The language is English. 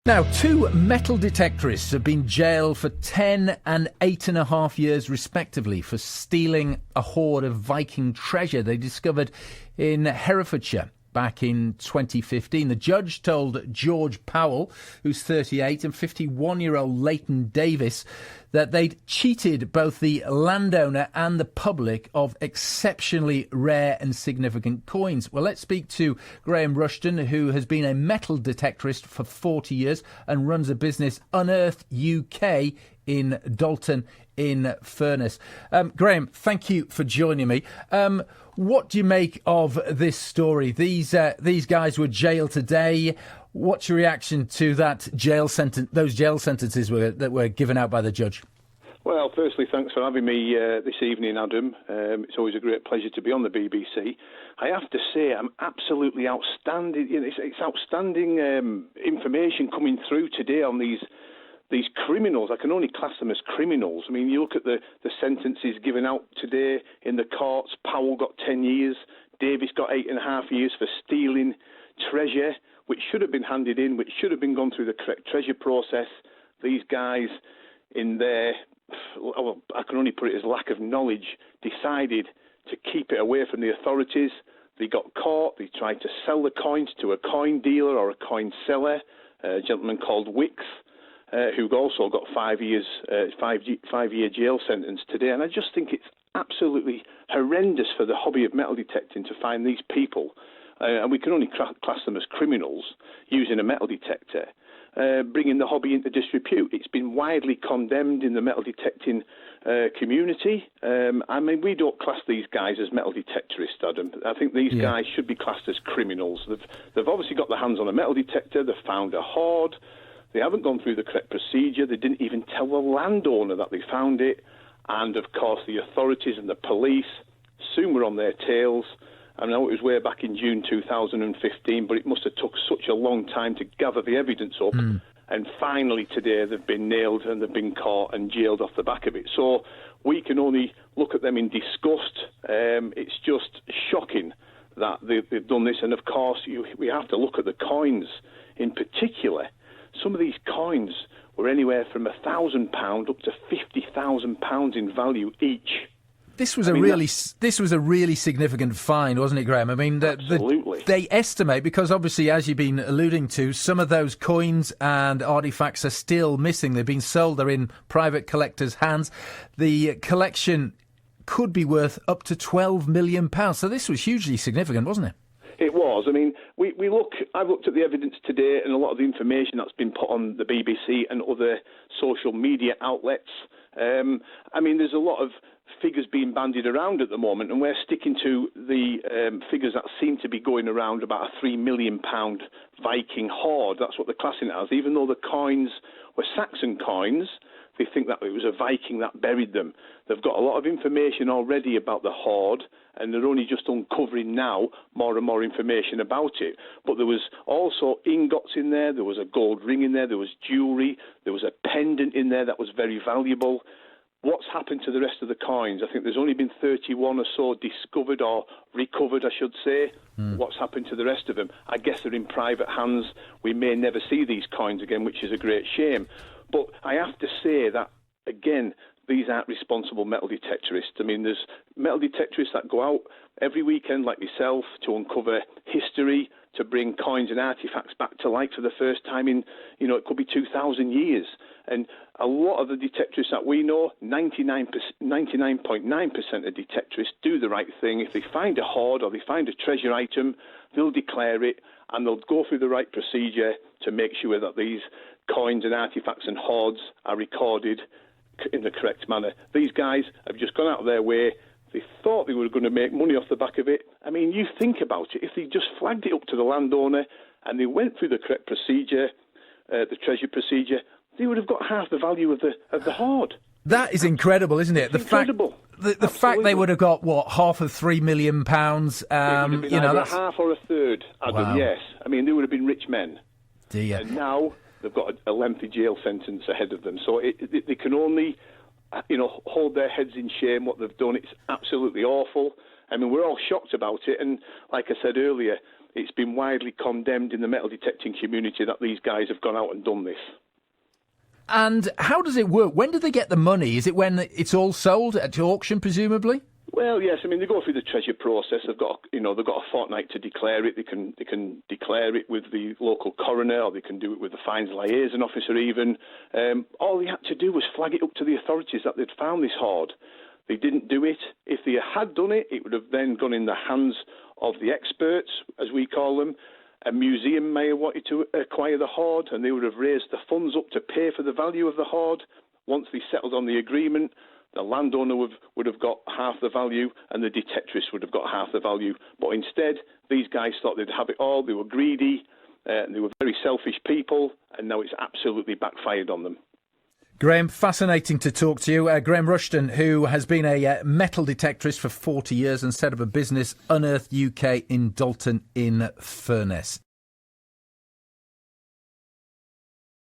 Now, two metal detectorists have been jailed for 10 and 8.5 years, respectively, for stealing a hoard of Viking treasure they discovered in Herefordshire back in 2015. The judge told George Powell, who's 38, and 51-year-old Leighton Davis that they'd cheated both the landowner and the public of exceptionally rare and significant coins. Well, let's speak to Graham Rushton, who has been a metal detectorist for 40 years and runs a business, Unearthed UK, in Dalton in Furness. Graham, thank you for joining me. What do you make of this story? These guys were jailed today. What's your reaction to that jail sentence? Those jail sentences that were given out by the judge. Well, firstly, thanks for having me this evening, Adam. It's always a great pleasure to be on the BBC. I have to say, I'm absolutely outstanding. It's outstanding information coming through today on these criminals. I can only class them as criminals. I mean, you look at the sentences given out today in the courts. Powell got 10 years. Davis got 8.5 years for stealing treasure, which should have been handed in, which should have been gone through the correct treasure process. These guys, in their, I can only put it as lack of knowledge, decided to keep it away from the authorities. They got caught. They tried to sell the coins to a coin dealer or a coin seller, a gentleman called Wicks, who also got 5 years, 5-year jail sentence today. And I just think it's absolutely horrendous for the hobby of metal detecting to find these people, and we can only class them as criminals, using a metal detector, bringing the hobby into disrepute. It's been widely condemned in the metal detecting community. I mean, we don't class these guys as metal detectorists, Adam. I think these guys should be classed as criminals. They've obviously got their hands on a metal detector. They've found a hoard. They haven't gone through the correct procedure. They didn't even tell the landowner that they found it. And, of course, the authorities and the police soon were on their tails. I know it was way back in June 2015, but it must have took such a long time to gather the evidence up. And finally today they've been nailed and they've been caught and jailed off the back of it. So we can only look at them in disgust. It's just shocking that they've done this. And, of course, we have to look at the coins in particular. Some of these coins were anywhere from £1,000 up to £50,000 in value each. This was a really significant find, wasn't it, Graham? I mean, absolutely. They estimate, because obviously, as you've been alluding to, some of those coins and artefacts are still missing. They've been sold. They're in private collectors' hands. The collection could be worth up to £12 million. So this was hugely significant, wasn't it? It was. I mean, I've looked at the evidence today and a lot of the information that's been put on the BBC and other social media outlets. I mean, there's a lot of figures being bandied around at the moment, and we're sticking to the figures that seem to be going around about a £3 million Viking hoard. That's what they're classing it as. Even though the coins were Saxon coins, they think that it was a Viking that buried them. They've got a lot of information already about the hoard, and they're only just uncovering now more and more information about it. But there was also ingots in there, there was a gold ring in there, there was jewellery, there was a pendant in there that was very valuable. What's happened to the rest of the coins? I think there's only been 31 or so discovered or recovered, I should say. What's happened to the rest of them? I guess they're in private hands. We may never see these coins again, which is a great shame. But I have to say that, again, these aren't responsible metal detectorists. I mean, there's metal detectorists that go out every weekend, like myself, to uncover history, to bring coins and artefacts back to light for the first time in, it could be 2,000 years. And a lot of the detectorists that we know, 99.9% of detectorists do the right thing. If they find a hoard or they find a treasure item, they'll declare it and they'll go through the right procedure to make sure that these coins and artefacts and hoards are recorded in the correct manner. These guys have just gone out of their way. They thought they were going to make money off the back of it. I mean, you think about it. If they just flagged it up to the landowner and they went through the correct procedure, the treasure procedure, they would have got half the value of the hoard. That is incredible, isn't it? Incredible. The fact they would have got, half of £3 million? It would have been either half or a third, Adam, wow. Yes. I mean, they would have been rich men. Dear. And now they've got a lengthy jail sentence ahead of them. So they can only, hold their heads in shame what they've done. It's absolutely awful. I mean, we're all shocked about it. And like I said earlier, it's been widely condemned in the metal detecting community that these guys have gone out and done this. And how does it work? When do they get the money? Is it when it's all sold at auction, presumably? Well, yes. I mean, they go through the treasure process. They've got a fortnight to declare it. They can declare it with the local coroner, or they can do it with the fines liaison officer. Even all they had to do was flag it up to the authorities that they'd found this hoard. They didn't do it. If they had done it, it would have then gone in the hands of the experts, as we call them. A museum may have wanted to acquire the hoard, and they would have raised the funds up to pay for the value of the hoard. Once they settled on the agreement, the landowner would have got half the value, and the detectorist would have got half the value. But instead, these guys thought they'd have it all. They were greedy, and they were very selfish people, and now it's absolutely backfired on them. Graham, fascinating to talk to you. Graham Rushton, who has been a metal detectorist for 40 years and set up a business, Unearthed UK, in Dalton in Furness.